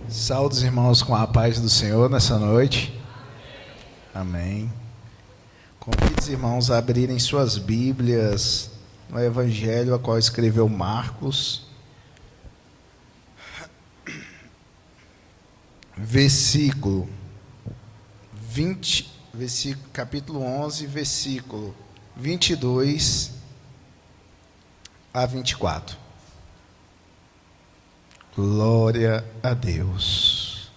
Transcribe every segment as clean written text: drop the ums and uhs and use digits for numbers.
Saúde os irmãos com a paz do Senhor nessa noite. Amém. Convido os irmãos a abrirem suas Bíblias no Evangelho a qual escreveu Marcos, capítulo 11, versículo 22 a 24. Glória a Deus.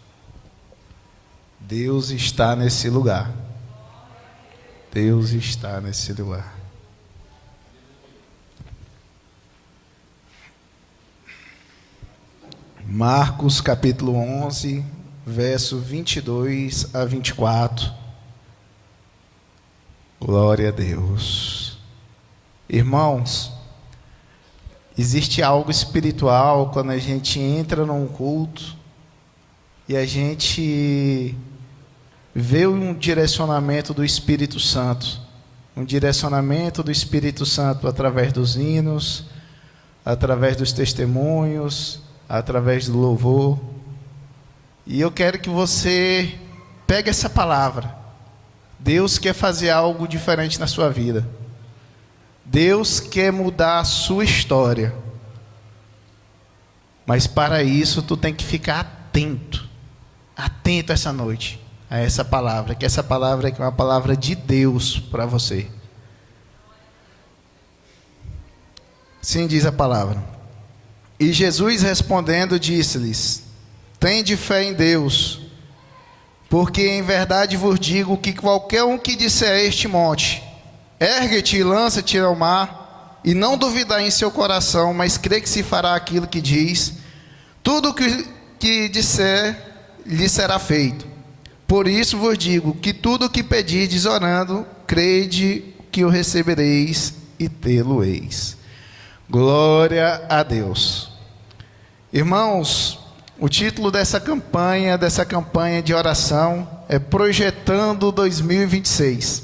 Deus está nesse lugar. Deus está nesse lugar. Marcos capítulo 11, verso 22 a 24. Glória a Deus. Irmãos, existe algo espiritual quando a gente entra num culto e a gente vê um direcionamento do Espírito Santo. Um direcionamento do Espírito Santo através dos hinos, através dos testemunhos, através do louvor. E eu quero que você pegue essa palavra. Deus quer fazer algo diferente na sua vida. Deus quer mudar a sua história. Mas para isso tu tem que ficar atento. Atento essa noite a essa palavra, que essa palavra é uma palavra de Deus para você. Sim, diz a palavra. E Jesus respondendo disse-lhes: tende fé em Deus, porque em verdade vos digo que qualquer um que disser a este monte: ergue-te e lança-te ao mar, e não duvidar em seu coração, mas crê que se fará aquilo que diz, tudo o que disser lhe será feito. Por isso vos digo que tudo o que pedirdes orando, crede que o recebereis e tê-lo-eis. Glória a Deus. Irmãos, o título dessa campanha de oração é Projetando 2026.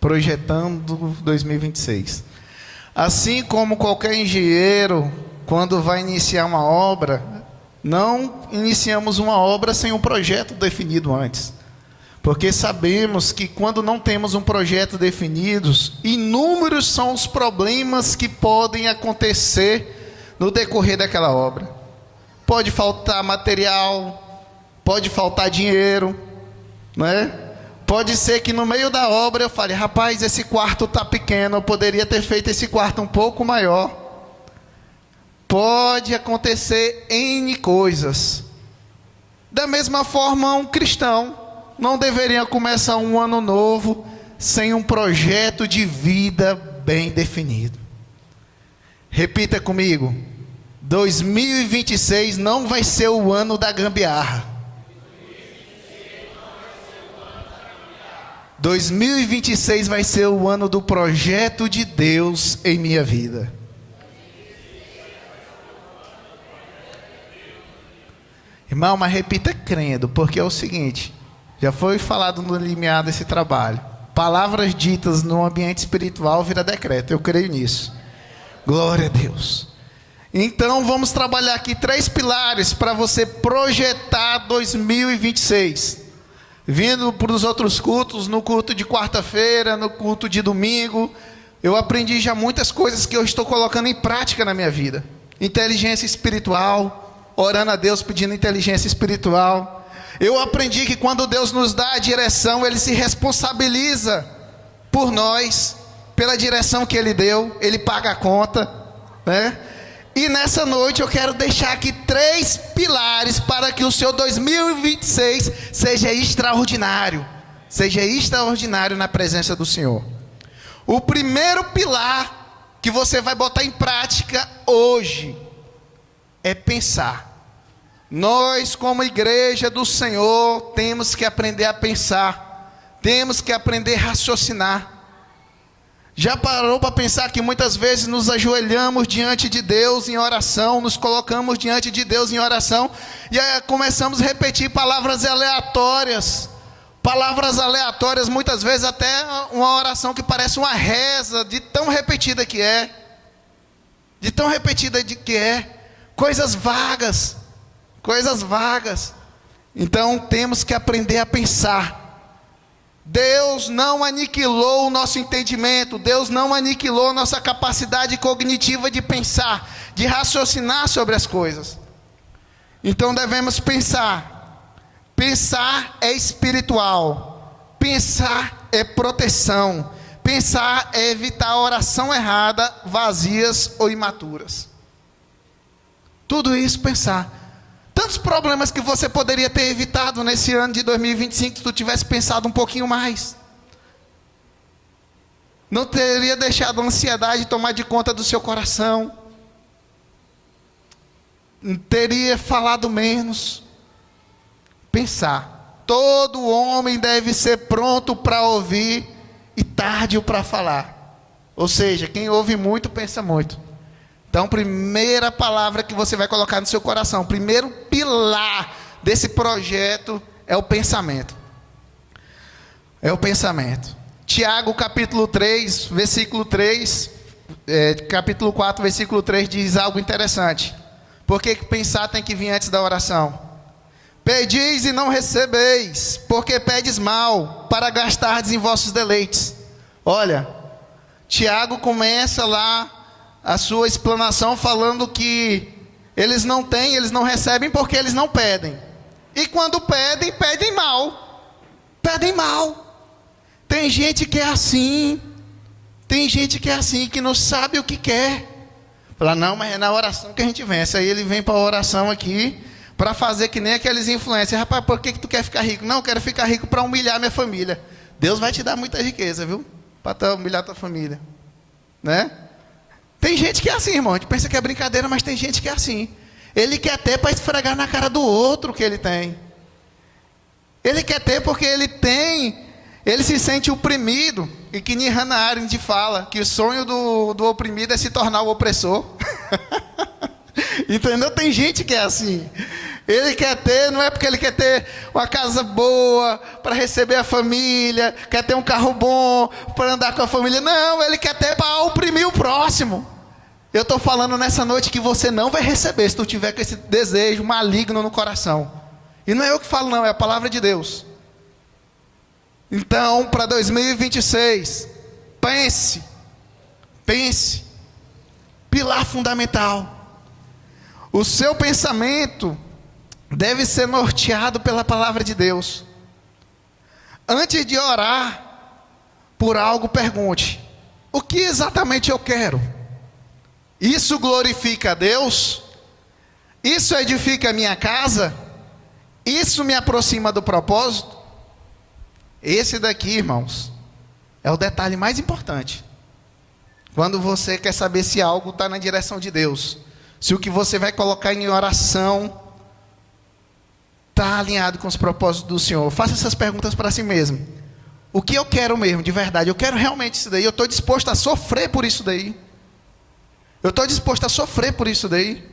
Projetando 2026. Assim como qualquer engenheiro, quando vai iniciar uma obra, não iniciamos uma obra sem um projeto definido antes. Porque sabemos que quando não temos um projeto definido, inúmeros são os problemas que podem acontecer no decorrer daquela obra. Pode faltar material, pode faltar dinheiro, não é? Pode ser que no meio da obra eu fale: rapaz, esse quarto está pequeno, eu poderia ter feito esse quarto um pouco maior. Pode acontecer N coisas. Da mesma forma, um cristão não deveria começar um ano novo sem um projeto de vida bem definido. Repita comigo: 2026 não vai ser o ano da gambiarra. 2026 vai ser o ano do projeto de Deus em minha vida. Irmão, mas repita crendo, porque é o seguinte: já foi falado no limiar desse trabalho. Palavras ditas no ambiente espiritual vira decreto. Eu creio nisso. Glória a Deus. Então vamos trabalhar aqui 3 pilares para você projetar 2026. Vindo para os outros cultos, no culto de quarta-feira, no culto de domingo, eu aprendi já muitas coisas que eu estou colocando em prática na minha vida. Inteligência espiritual, orando a Deus pedindo inteligência espiritual. Eu aprendi que quando Deus nos dá a direção, Ele se responsabiliza por nós, pela direção que Ele deu, Ele paga a conta, né? E nessa noite eu quero deixar aqui 3 pilares para que o seu 2026 seja extraordinário. Seja extraordinário na presença do Senhor. O primeiro pilar que você vai botar em prática hoje é pensar. Nós, como igreja do Senhor, temos que aprender a pensar. Temos que aprender a raciocinar. Já parou para pensar que muitas vezes nos ajoelhamos diante de Deus em oração, nos colocamos diante de Deus em oração, e aí começamos a repetir palavras aleatórias. Palavras aleatórias, muitas vezes até uma oração que parece uma reza, de tão repetida que é. Coisas vagas. coisas vagas. Então temos que aprender a pensar. Deus não aniquilou o nosso entendimento, Deus não aniquilou nossa capacidade cognitiva de pensar, de raciocinar sobre as coisas. Então devemos pensar. Pensar é espiritual, pensar é proteção, pensar é evitar a oração errada, vazias ou imaturas. Tudo isso pensar. Tantos problemas que você poderia ter evitado nesse ano de 2025 se tu tivesse pensado um pouquinho mais. Não teria deixado a ansiedade tomar de conta do seu coração. Não teria falado menos. Pensar. Todo homem deve ser pronto para ouvir e tardio para falar. Ou seja, quem ouve muito, pensa muito. Então, primeira palavra que você vai colocar no seu coração, primeiro pilar desse projeto é o pensamento. É o pensamento. Tiago capítulo 3, versículo 3, capítulo 4, versículo 3 diz algo interessante. Por que pensar tem que vir antes da oração? Pedis e não recebeis, porque pedes mal, para gastardes em vossos deleites. Olha, Tiago começa lá a sua explanação falando que eles não têm, eles não recebem porque eles não pedem. E quando pedem, pedem mal. Pedem mal. Tem gente que é assim. Tem gente que é assim, que não sabe o que quer. Fala, não, mas é na oração que a gente vence. Aí ele vem para a oração aqui, para fazer que nem aqueles influencers. Rapaz, por que tu quer ficar rico? Não, eu quero ficar rico para humilhar minha família. Deus vai te dar muita riqueza, viu? Para humilhar tua família. Né? Tem gente que é assim, irmão. A gente pensa que é brincadeira, mas tem gente que é assim. Ele quer ter para esfregar na cara do outro que ele tem. Ele quer ter porque ele tem. Ele se sente oprimido. E que nem Hannah Arendt fala, que o sonho do oprimido é se tornar o opressor. Entendeu? Tem gente que é assim. Ele quer ter, não é porque ele quer ter uma casa boa para receber a família, quer ter um carro bom para andar com a família. Não, ele quer ter para oprimir o próximo. Eu estou falando nessa noite que você não vai receber se tu tiver com esse desejo maligno no coração. E não é eu que falo não, é a palavra de Deus. Então, para 2026, pense. Pilar fundamental. O seu pensamento deve ser norteado pela palavra de Deus. Antes de orar por algo, pergunte: o que exatamente eu quero? Isso glorifica a Deus? Isso edifica a minha casa? Isso me aproxima do propósito? Esse daqui, irmãos, é o detalhe mais importante. Quando você quer saber se algo está na direção de Deus, se o que você vai colocar em oração está alinhado com os propósitos do Senhor. Faça essas perguntas para si mesmo. O que eu quero mesmo, de verdade? Eu quero realmente isso daí? Eu estou disposto a sofrer por isso daí? Eu estou disposto a sofrer por isso daí?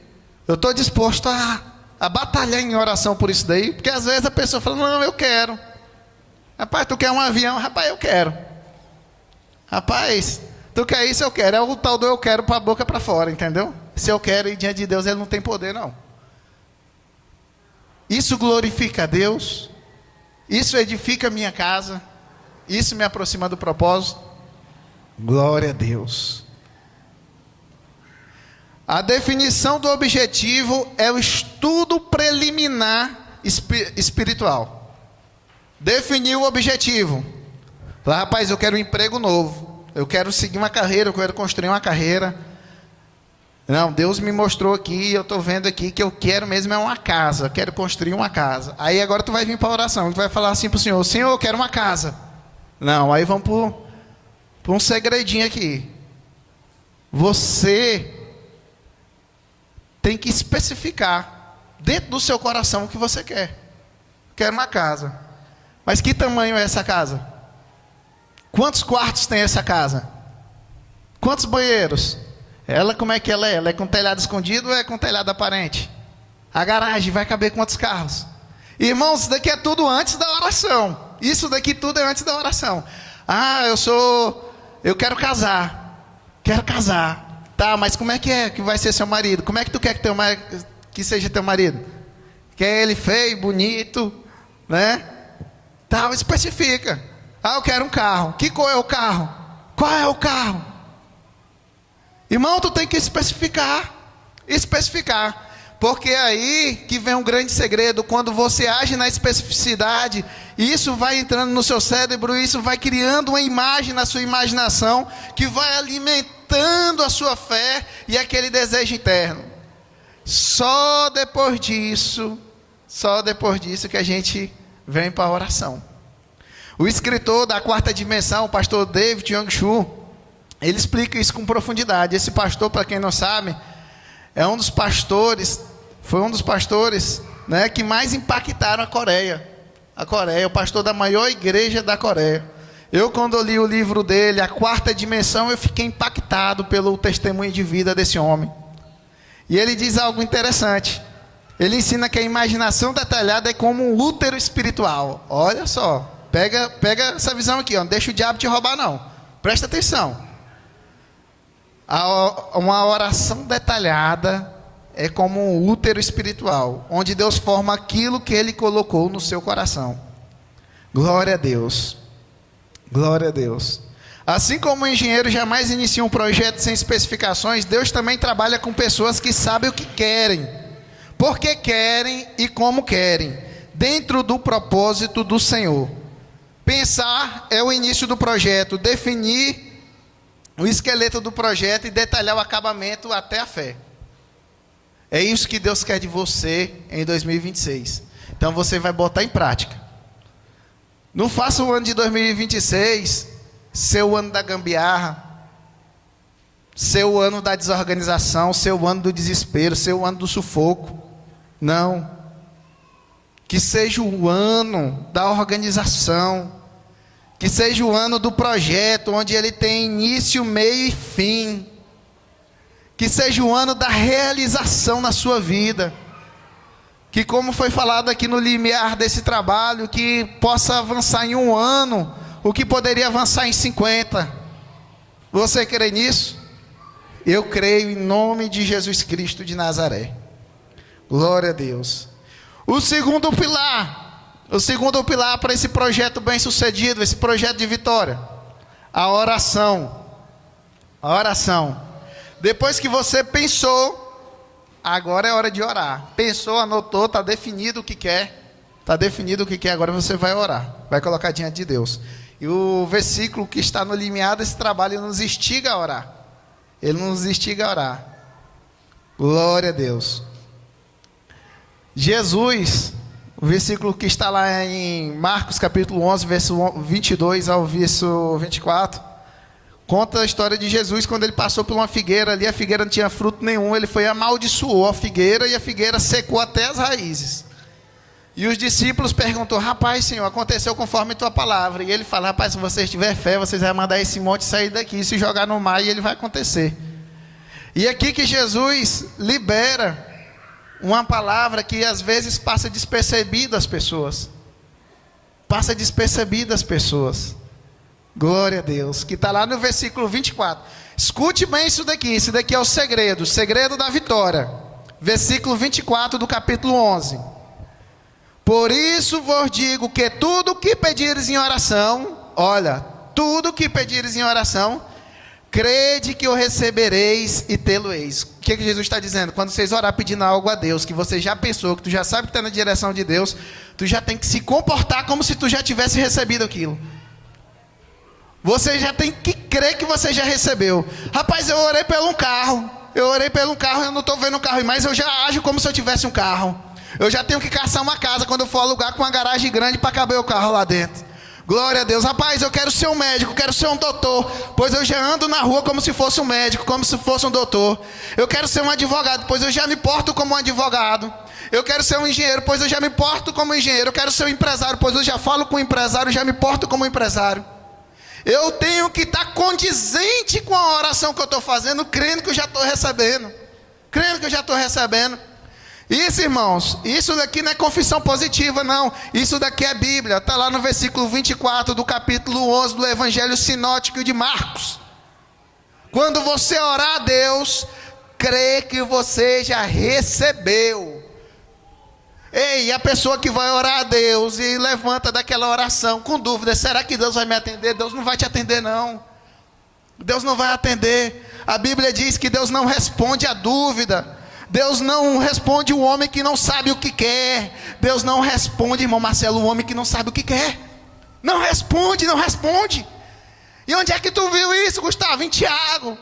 Eu estou disposto a batalhar em oração por isso daí? Porque às vezes a pessoa fala, não, eu quero. Rapaz, tu quer um avião? Rapaz, eu quero. Rapaz, tu quer isso? Eu quero. É o tal do eu quero para a boca para fora, entendeu? Se eu quero ir diante de Deus, ele não tem poder, não. Isso glorifica a Deus. Isso edifica a minha casa. Isso me aproxima do propósito. Glória a Deus. A definição do objetivo é o estudo preliminar espiritual. Definir o objetivo. Fala, rapaz, eu quero um emprego novo. Eu quero seguir uma carreira, eu quero construir uma carreira. Não, Deus me mostrou aqui, eu estou vendo aqui que eu quero mesmo é uma casa. Eu quero construir uma casa. Aí agora tu vai vir para a oração. Tu vai falar assim para o Senhor, Senhor, eu quero uma casa. Não, aí vamos para um segredinho aqui. Você tem que especificar dentro do seu coração o que você quer. Quero uma casa. Mas que tamanho é essa casa? Quantos quartos tem essa casa? Quantos banheiros? Ela, como é que ela é? Ela é com telhado escondido ou é com telhado aparente? A garagem vai caber quantos carros? Irmãos, isso daqui é tudo antes da oração. Isso daqui tudo é antes da oração. Ah, eu quero casar. Quero casar. Tá, mas como é que vai ser seu marido? Como é que tu quer que seja teu marido? Quer ele feio, bonito, né? Tal, especifica. Eu quero um carro. Que cor é o carro? Qual é o carro? Irmão, tu tem que especificar. Especificar. Porque é aí que vem um grande segredo. Quando você age na especificidade, isso vai entrando no seu cérebro, isso vai criando uma imagem na sua imaginação, que vai alimentando a sua fé e aquele desejo interno. Só depois disso que a gente vem para a oração. O escritor da quarta dimensão, o pastor David Young Chu, ele explica isso com profundidade. Esse pastor, para quem não sabe, foi um dos pastores, né, que mais impactaram a Coreia. A Coreia, o pastor da maior igreja da Coreia. Eu, quando eu li o livro dele, A Quarta Dimensão, eu fiquei impactado pelo testemunho de vida desse homem. E ele diz algo interessante. Ele ensina que a imaginação detalhada é como um útero espiritual. Olha só, pega essa visão aqui, não deixa o diabo te roubar não. Presta atenção. Uma oração detalhada é como um útero espiritual, onde Deus forma aquilo que Ele colocou no seu coração. Glória a Deus. Glória a Deus. Assim como o engenheiro jamais inicia um projeto sem especificações, Deus também trabalha com pessoas que sabem o que querem, por que querem e como querem, dentro do propósito do Senhor. Pensar é o início do projeto, definir o esqueleto do projeto e detalhar o acabamento até a fé. É isso que Deus quer de você em 2026. Então você vai botar em prática. Não faça o ano de 2026 ser o ano da gambiarra, ser o ano da desorganização, ser o ano do desespero, ser o ano do sufoco. Não. Que seja o ano da organização, que seja o ano do projeto, onde ele tem início, meio e fim. Que seja o ano da realização na sua vida. Que, como foi falado aqui no limiar desse trabalho, que possa avançar em um ano o que poderia avançar em 50. Você crê nisso? Eu creio em nome de Jesus Cristo de Nazaré. Glória a Deus. O segundo pilar para esse projeto bem sucedido, esse projeto de vitória, a oração. A oração. Depois que você pensou, agora é hora de orar. Pensou, anotou, está definido o que quer. Está definido o que quer, agora você vai orar. Vai colocar diante de Deus. E o versículo que está no limiar desse trabalho nos instiga a orar. Ele nos instiga a orar. Glória a Deus. Jesus, o versículo que está lá em Marcos capítulo 11, verso 22 ao verso 24, conta a história de Jesus quando ele passou por uma figueira ali, a figueira não tinha fruto nenhum, ele foi e amaldiçoou a figueira e a figueira secou até as raízes. E os discípulos perguntou: rapaz, Senhor, aconteceu conforme tua palavra. E ele fala: rapaz, se vocês tiverem fé, vocês vão mandar esse monte sair daqui, se jogar no mar, e ele vai acontecer. E aqui que Jesus libera uma palavra que às vezes passa despercebida às pessoas. Passa despercebida às pessoas. Glória a Deus. Que está lá no versículo 24. Escute bem isso daqui é o segredo da vitória. Versículo 24 do capítulo 11. Por isso vos digo que tudo o que pedires em oração, olha, tudo o que pedires em oração, crede que o recebereis e tê-lo-eis. O que Jesus está dizendo? Quando vocês orar pedindo algo a Deus, que você já pensou, que tu já sabe que está na direção de Deus, tu já tem que se comportar como se tu já tivesse recebido aquilo. Você já tem que crer que você já recebeu. Rapaz, eu orei pelo um carro, eu não estou vendo um carro, mas eu já ajo como se eu tivesse um carro. Eu já tenho que caçar uma casa quando eu for alugar com uma garagem grande para caber o carro lá dentro. Glória a Deus. Rapaz, eu quero ser um médico, quero ser um doutor, pois eu já ando na rua como se fosse um médico, como se fosse um doutor. Eu quero ser um advogado, pois eu já me porto como um advogado. Eu quero ser um engenheiro, pois eu já me porto como um engenheiro. Eu quero ser um empresário, pois eu já falo com um empresário, já me porto como um empresário. Eu tenho que estar condizente com a oração que eu estou fazendo, crendo que eu já estou recebendo. Isso, irmãos, isso daqui não é confissão positiva, não. Isso daqui é Bíblia. Está lá no versículo 24 do capítulo 11 do Evangelho Sinótico de Marcos. Quando você orar a Deus, crê que você já recebeu. Ei, a pessoa que vai orar a Deus e levanta daquela oração com dúvida, será que Deus vai me atender? Deus não vai te atender, não. Deus não vai atender. A Bíblia diz que Deus não responde a dúvida. Deus não responde o homem que não sabe o que quer. Deus não responde, irmão Marcelo, o homem que não sabe o que quer. Não responde, não responde. E onde é que tu viu isso, Gustavo? Em Tiago.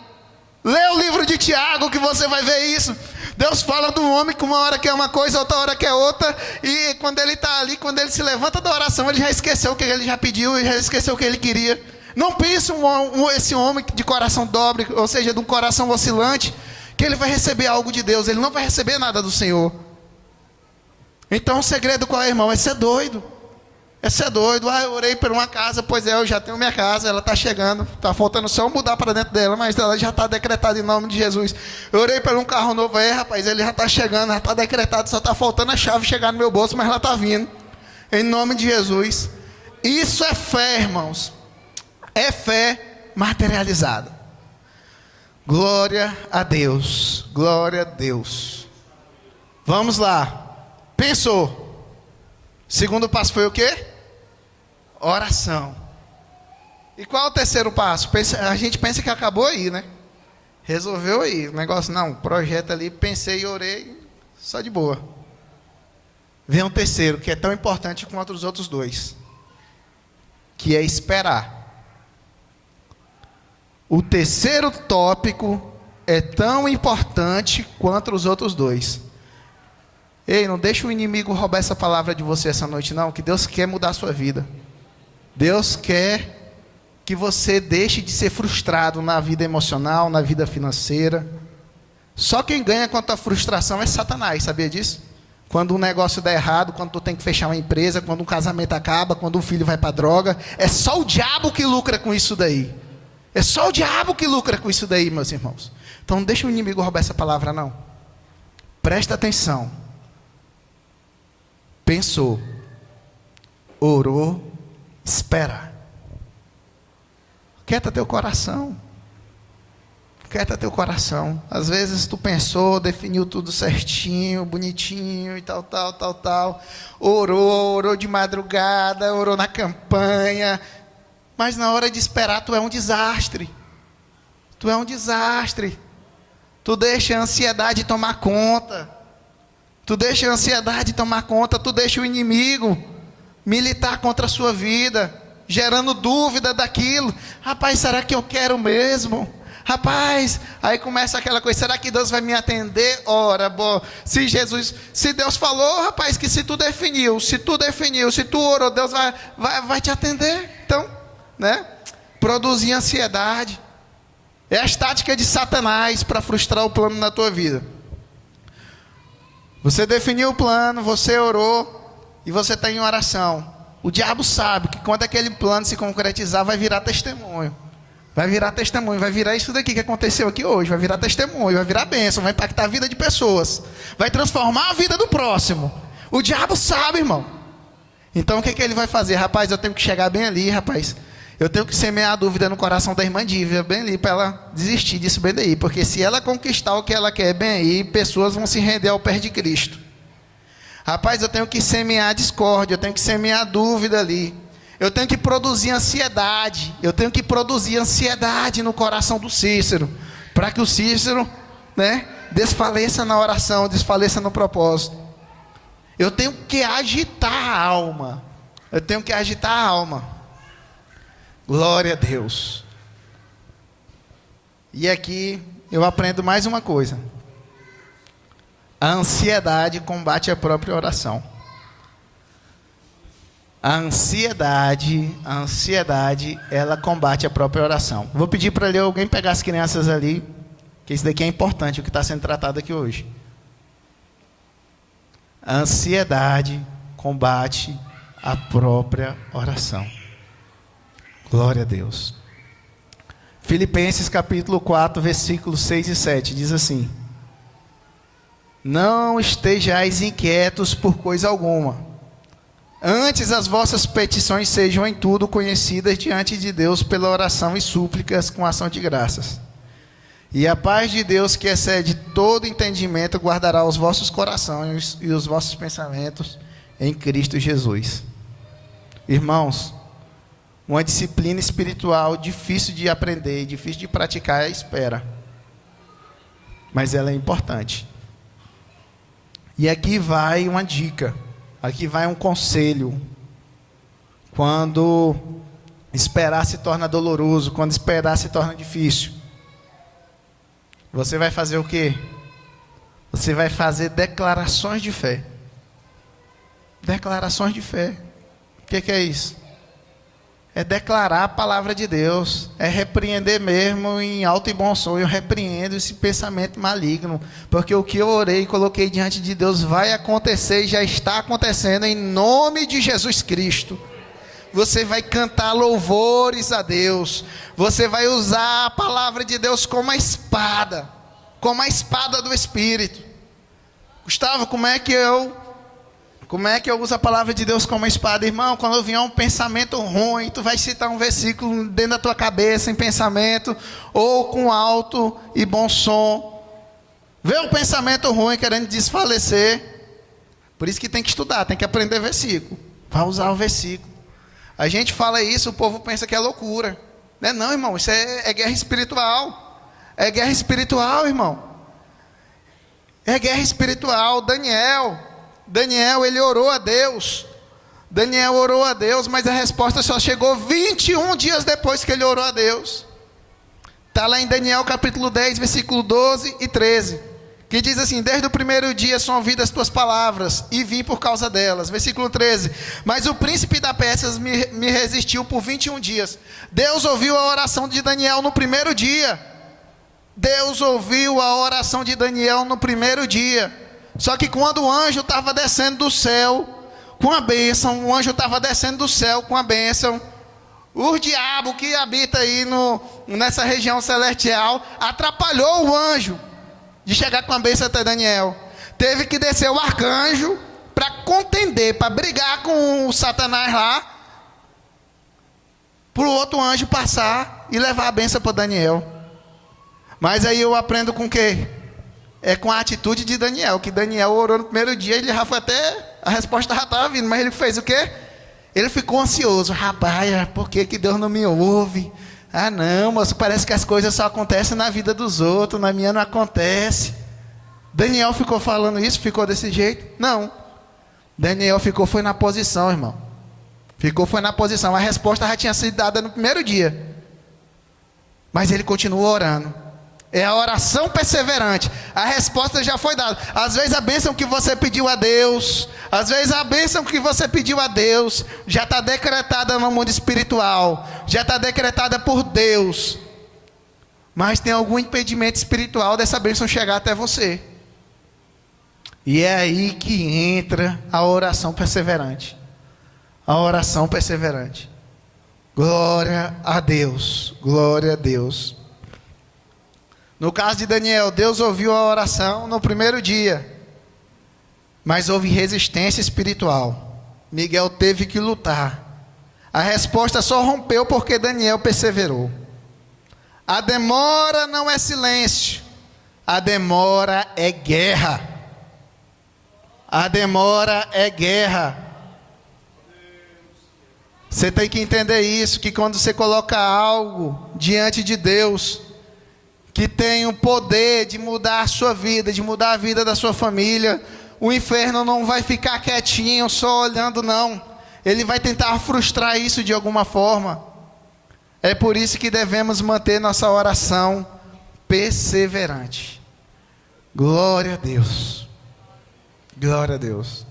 Lê o livro de Tiago que você vai ver isso. Deus fala do homem que uma hora quer uma coisa, outra hora quer outra. E quando ele está ali, quando ele se levanta da oração, ele já esqueceu o que ele já pediu, e já esqueceu o que ele queria. Não pense esse homem de coração dobre, ou seja, de um coração oscilante, que ele vai receber algo de Deus. Ele não vai receber nada do Senhor. Então o segredo qual é, irmão? É ser doido. É ser doido. Ah, eu orei por uma casa, pois é, eu já tenho minha casa, ela está chegando. Está faltando só mudar para dentro dela, mas ela já está decretada em nome de Jesus. Eu orei por um carro novo, rapaz, ele já está chegando, já está decretado, só está faltando a chave chegar no meu bolso, mas ela está vindo. Em nome de Jesus. Isso é fé, irmãos. É fé materializada. Glória a Deus. Glória a Deus. Vamos lá. Pensou. Segundo passo foi o quê? Oração. E qual é o terceiro passo? A gente pensa que acabou aí, né? Resolveu aí. O negócio, não, projeto ali, pensei e orei, só de boa. Vem um terceiro, que é tão importante quanto os outros dois. Que é esperar. O terceiro tópico é tão importante quanto os outros dois. Ei, não deixa o inimigo roubar essa palavra de você essa noite, não. Que Deus quer mudar a sua vida. Deus quer que você deixe de ser frustrado na vida emocional, na vida financeira. Só quem ganha com a tua frustração é Satanás, sabia disso? Quando um negócio dá errado, quando tu tem que fechar uma empresa, quando um casamento acaba, quando um filho vai para droga, é só o diabo que lucra com isso daí. É só o diabo que lucra com isso daí, meus irmãos. Então não deixa o inimigo roubar essa palavra, não. Presta atenção. Pensou, orou, espera. Quieta teu coração. Quieta teu coração. Às vezes tu pensou, definiu tudo certinho, bonitinho e tal. Orou de madrugada, orou na campanha. Mas na hora de esperar tu é um desastre. Tu é um desastre. Tu deixa a ansiedade tomar conta. Tu deixa a ansiedade tomar conta. Tu deixa o inimigo militar contra a sua vida, gerando dúvida daquilo. Rapaz, será que eu quero mesmo? Rapaz, aí começa aquela coisa, será que Deus vai me atender? Ora, bom, se Deus falou, rapaz, que se tu definiu, se tu orou, Deus vai te atender. Então, né? Produzir ansiedade. É a tática de Satanás para frustrar o plano na tua vida. Você definiu o plano, você orou e você está em oração. O diabo sabe que quando aquele plano se concretizar, vai virar testemunho. Vai virar testemunho, vai virar isso daqui que aconteceu aqui hoje, vai virar testemunho, vai virar bênção, vai impactar a vida de pessoas, vai transformar a vida do próximo. O diabo sabe, irmão. Então o que ele vai fazer? Rapaz, eu tenho que chegar bem ali, rapaz. Eu tenho que semear a dúvida no coração da irmã Dívia, bem ali, para ela desistir disso bem daí. Porque se ela conquistar o que ela quer bem aí, pessoas vão se render ao pé de Cristo. Rapaz, eu tenho que semear discórdia, eu tenho que semear dúvida ali. Eu tenho que produzir ansiedade. Eu tenho que produzir ansiedade no coração do Cícero. Para que o Cícero, né, desfaleça na oração, desfaleça no propósito. Eu tenho que agitar a alma. Eu tenho que agitar a alma. Glória a Deus. E aqui eu aprendo mais uma coisa. A ansiedade combate a própria oração. A ansiedade, ela combate a própria oração. Vou pedir para alguém pegar as crianças ali, que isso daqui é importante, o que está sendo tratado aqui hoje. A ansiedade combate a própria oração. Glória a Deus. Filipenses capítulo 4, versículos 6 e 7, diz assim: não estejais inquietos por coisa alguma. Antes as vossas petições sejam em tudo conhecidas diante de Deus pela oração e súplicas com ação de graças. E a paz de Deus, que excede todo entendimento, guardará os vossos corações e os vossos pensamentos em Cristo Jesus. Irmãos, uma disciplina espiritual difícil de aprender, difícil de praticar é a espera. Mas ela é importante. E aqui vai uma dica, aqui vai um conselho. Quando esperar se torna doloroso, quando esperar se torna difícil, você vai fazer o quê? Você vai fazer declarações de fé. Declarações de fé. O que é isso? É declarar a palavra de Deus. É repreender mesmo em alto e bom som. Eu repreendo esse pensamento maligno. Porque o que eu orei e coloquei diante de Deus vai acontecer e já está acontecendo em nome de Jesus Cristo. Você vai cantar louvores a Deus. Você vai usar a palavra de Deus como a espada do Espírito. Gustavo, como é que eu uso a palavra de Deus como espada? Irmão, quando vier um pensamento ruim, tu vai citar um versículo dentro da tua cabeça em pensamento, ou com alto e bom som. Vê um pensamento ruim querendo desfalecer. Por isso que tem que estudar, tem que aprender versículo. Vai usar o versículo. A gente fala isso, o povo pensa que é loucura. Não é não, irmão, isso é guerra espiritual. É guerra espiritual, irmão. É guerra espiritual. Daniel, ele orou a Deus. Daniel orou a Deus, mas a resposta só chegou 21 dias depois que ele orou a Deus. Está lá em Daniel capítulo 10, versículo 12 e 13. Que diz assim: desde o primeiro dia são ouvidas as tuas palavras, e vim por causa delas. Versículo 13. Mas o príncipe da Pérsia me resistiu por 21 dias. Deus ouviu a oração de Daniel no primeiro dia. Deus ouviu a oração de Daniel no primeiro dia. Só que quando o anjo estava descendo do céu com a bênção, o anjo estava descendo do céu com a bênção, o diabo que habita aí nessa região celestial atrapalhou o anjo de chegar com a bênção até Daniel. Teve que descer o arcanjo para contender, para brigar com o Satanás lá, para o outro anjo passar e levar a bênção para Daniel. Mas aí eu aprendo com o quê? É com a atitude de Daniel, que Daniel orou no primeiro dia, ele já foi até, a resposta já estava vindo, mas ele fez o quê? Ele ficou ansioso. Rapaz, por que Deus não me ouve? Ah não, moço, parece que as coisas só acontecem na vida dos outros, na minha não acontece. Daniel ficou falando isso, ficou desse jeito? Não. Daniel foi na posição, irmão. Foi na posição. A resposta já tinha sido dada no primeiro dia. Mas ele continuou orando. É a oração perseverante. A resposta já foi dada. Às vezes a bênção que você pediu a Deus, já está decretada no mundo espiritual, já está decretada por Deus. Mas tem algum impedimento espiritual dessa bênção chegar até você. E é aí que entra a oração perseverante. A oração perseverante. Glória a Deus. Glória a Deus. No caso de Daniel, Deus ouviu a oração no primeiro dia, mas houve resistência espiritual. Miguel teve que lutar. A resposta só rompeu porque Daniel perseverou. A demora não é silêncio, a demora é guerra. A demora é guerra. Você tem que entender isso, que quando você coloca algo diante de Deus, que tem o poder de mudar a sua vida, de mudar a vida da sua família, o inferno não vai ficar quietinho, só olhando, não. Ele vai tentar frustrar isso de alguma forma. É por isso que devemos manter nossa oração perseverante. Glória a Deus. Glória a Deus.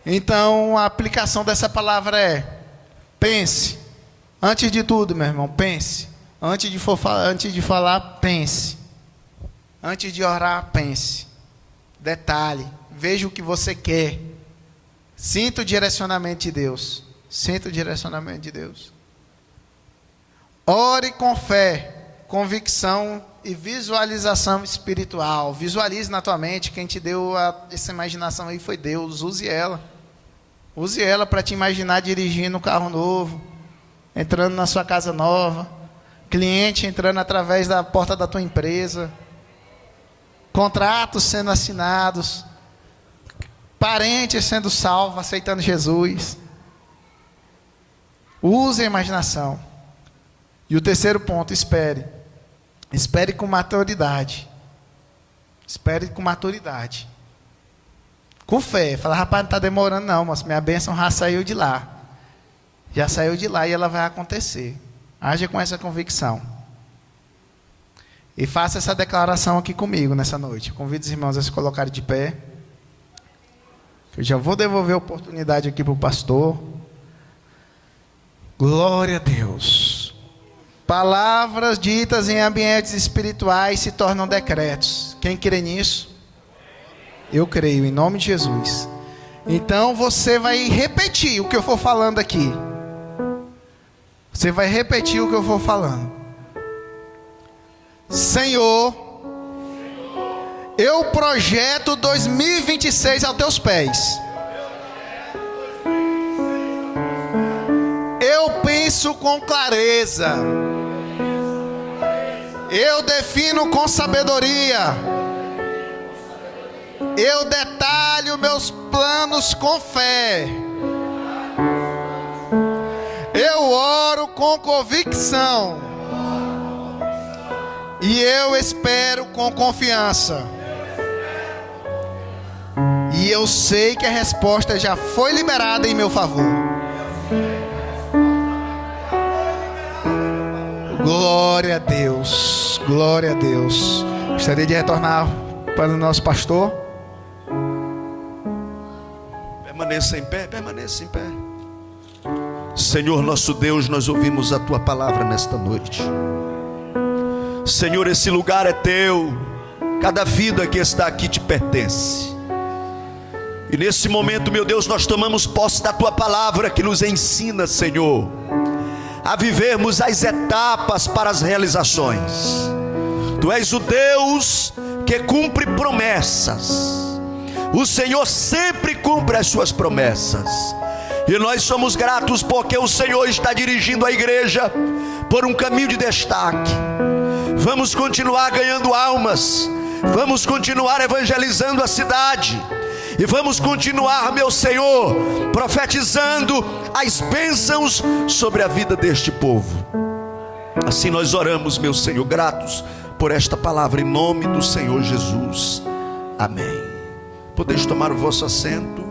Então, a aplicação dessa palavra é: pense. Antes de tudo, meu irmão, pense. Antes de falar, pense. Antes de orar, pense. Detalhe, veja o que você quer. Sinta o direcionamento de Deus. Sinta o direcionamento de Deus. Ore com fé, convicção e visualização espiritual. Visualize na tua mente. Quem te deu essa imaginação aí foi Deus. Use ela. Use ela para te imaginar dirigindo um carro novo, entrando na sua casa nova, cliente entrando através da porta da tua empresa, contratos sendo assinados, parentes sendo salvos, aceitando Jesus. Use a imaginação. E o terceiro ponto, espere. Espere com maturidade. Espere com maturidade. Com fé. Fala, rapaz, não está demorando não, mas minha bênção já saiu de lá. Já saiu de lá e ela vai acontecer. Haja com essa convicção. E faça essa declaração aqui comigo nessa noite. Convido os irmãos a se colocarem de pé. Eu já vou devolver a oportunidade aqui para o pastor. Glória a Deus. Palavras ditas em ambientes espirituais se tornam decretos. Quem crê nisso? Eu creio, em nome de Jesus. Então você vai repetir o que eu for falando aqui. Você vai repetir o que eu for falando. Senhor, eu projeto 2026 aos teus pés. Eu penso com clareza. Eu defino com sabedoria. Eu detalho meus planos com fé. Eu oro com convicção. E eu espero com confiança. E eu sei que a resposta já foi liberada em meu favor. Glória a Deus. Glória a Deus. Gostaria de retornar para o nosso pastor. Permaneça em pé, permaneça em pé. Senhor nosso Deus, nós ouvimos a Tua palavra nesta noite. Senhor, esse lugar é Teu. Cada vida que está aqui te pertence. E nesse momento, meu Deus, nós tomamos posse da Tua palavra que nos ensina, Senhor, a vivermos as etapas para as realizações. Tu és o Deus que cumpre promessas. O Senhor sempre cumpre as suas promessas. E nós somos gratos porque o Senhor está dirigindo a igreja por um caminho de destaque. Vamos continuar ganhando almas. Vamos continuar evangelizando a cidade. E vamos continuar, meu Senhor, profetizando as bênçãos sobre a vida deste povo. Assim nós oramos, meu Senhor, gratos por esta palavra, em nome do Senhor Jesus. Amém. Podeis tomar o vosso assento.